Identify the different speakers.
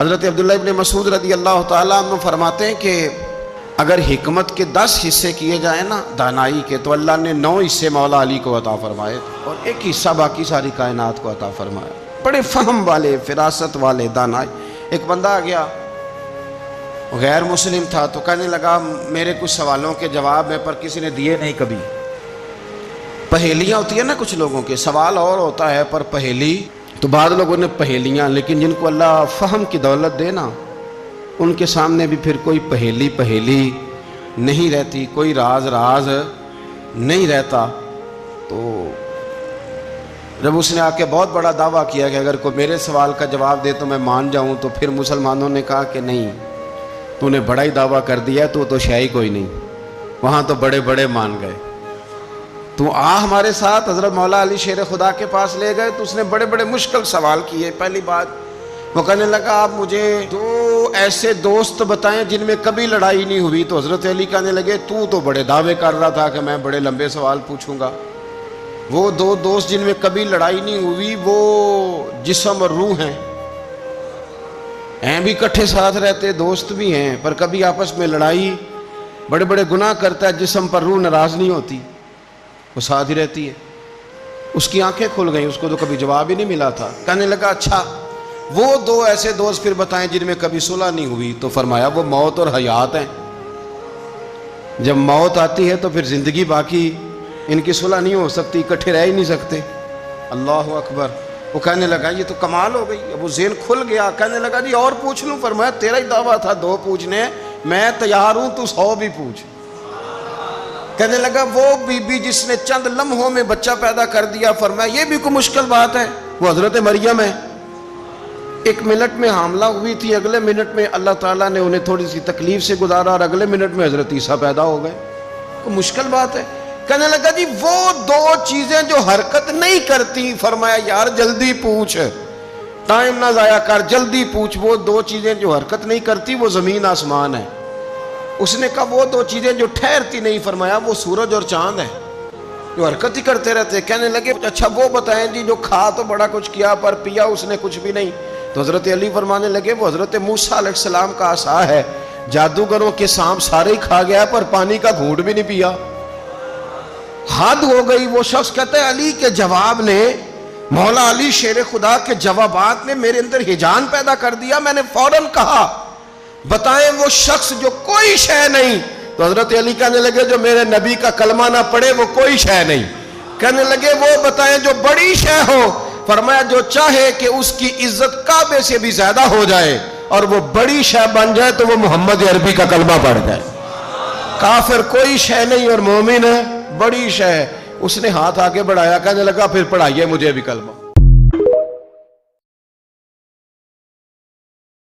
Speaker 1: حضرت عبداللہ ابن مسعود رضی اللہ تعالیٰ عنہ فرماتے ہیں کہ اگر حکمت کے 10 حصے کیے جائیں نا دانائی کے، تو اللہ نے 9 حصے مولا علی کو عطا فرمائے اور 1 حصہ باقی ساری کائنات کو عطا فرمایا۔ بڑے فہم والے، فراست والے، دانائی۔ ایک بندہ آ گیا، غیر مسلم تھا، تو کہنے لگا میرے کچھ سوالوں کے جواب ہیں پر کسی نے دیے نہیں کبھی۔ پہیلیاں ہوتی ہیں نا کچھ لوگوں کے، سوال اور ہوتا ہے پر پہیلی، تو بعض لوگوں نے پہیلیاں، لیکن جن کو اللہ فہم کی دولت دے نا، ان کے سامنے بھی پھر کوئی پہیلی نہیں رہتی، کوئی راز نہیں رہتا۔ تو جب اس نے آ کے بہت بڑا دعویٰ کیا کہ اگر کوئی میرے سوال کا جواب دے تو میں مان جاؤں، تو پھر مسلمانوں نے کہا کہ نہیں، تو نے بڑا ہی دعویٰ کر دیا، تو شے ہی کوئی نہیں، وہاں تو بڑے مان گئے۔ تو ہمارے ساتھ حضرت مولا علی شیر خدا کے پاس لے گئے، تو اس نے بڑے مشکل سوال کیے۔ پہلی بات وہ کہنے لگا آپ مجھے 2 ایسے دوست بتائیں جن میں کبھی لڑائی نہیں ہوئی۔ تو حضرت علی کہنے لگے تو بڑے دعوے کر رہا تھا کہ میں بڑے لمبے سوال پوچھوں گا۔ وہ 2 دوست جن میں کبھی لڑائی نہیں ہوئی وہ جسم اور روح ہیں بھی اکٹھے ساتھ رہتے، دوست بھی ہیں، پر کبھی آپس میں لڑائی، بڑے گناہ کرتا ہے جسم، پر روح ناراض نہیں ہوتی، وہ ساتھ ہی رہتی ہے۔ اس کی آنکھیں کھل گئیں، اس کو تو کبھی جواب ہی نہیں ملا تھا۔ کہنے لگا اچھا وہ 2 ایسے دوست پھر بتائیں جن میں کبھی صلح نہیں ہوئی۔ تو فرمایا وہ موت اور حیات ہیں، جب موت آتی ہے تو پھر زندگی باقی، ان کی صلح نہیں ہو سکتی، اکٹھے رہ ہی نہیں سکتے۔ اللہ اکبر۔ وہ کہنے لگا یہ تو کمال ہو گئی، اب وہ ذہن کھل گیا۔ کہنے لگا جی اور پوچھ لوں؟ فرمایا تیرا ہی دعویٰ تھا 2 پوچھنے، میں تیار ہوں، تو 100 بھی پوچھ۔ کہنے لگا وہ بی بی جس نے چند لمحوں میں بچہ پیدا کر دیا، فرمایا یہ بھی کوئی مشکل بات ہے؟ وہ حضرت مریم ہے، 1 منٹ میں حاملہ ہوئی تھی، اگلے منٹ میں اللہ تعالیٰ نے انہیں تھوڑی سی تکلیف سے گزارا اور اگلے منٹ میں حضرت عیسیٰ پیدا ہو گئے، کوئی مشکل بات ہے؟ کہنے لگا جی وہ 2 چیزیں جو حرکت نہیں کرتی، فرمایا یار جلدی پوچھ، ٹائم نہ ضائع کر، جلدی پوچھ۔ وہ 2 چیزیں جو حرکت نہیں کرتی وہ زمین آسمان ہے۔ اس نے کہا وہ 2 چیزیں جو ٹھہرتی نہیں، فرمایا وہ سورج اور چاند ہے، جو حرکت ہی کرتے رہتے۔ کہنے لگے اچھا وہ بتائیں جی جو کھا تو بڑا کچھ کیا پر پیا اس نے کچھ بھی نہیں۔ تو حضرت علی فرمانے لگے وہ حضرت موسیٰ علیہ السلام کا عصا ہے، جادوگروں کے سانپ سارے ہی کھا گیا پر پانی کا گھونٹ بھی نہیں پیا۔ حد ہو گئی۔ وہ شخص کہتا ہے علی کے جواب نے، مولا علی شیر خدا کے جوابات نے میرے اندر ہیجان پیدا کر دیا۔ میں نے فوراً کہا بتائیں وہ شخص جو کوئی شے نہیں۔ تو حضرت علی کہنے لگے جو میرے نبی کا کلمہ نہ پڑھے وہ کوئی شے نہیں۔ کہنے لگے وہ بتائیں جو بڑی شے ہو۔ فرمایا جو چاہے کہ اس کی عزت کعبے سے بھی زیادہ ہو جائے اور وہ بڑی شے بن جائے تو وہ محمد عربی کا کلمہ پڑھ جائے۔ کافر کوئی شے نہیں اور مومن ہے بڑی شے ہے۔ اس نے ہاتھ آگے بڑھایا، کہنے لگا پھر پڑھائیے مجھے بھی کلمہ۔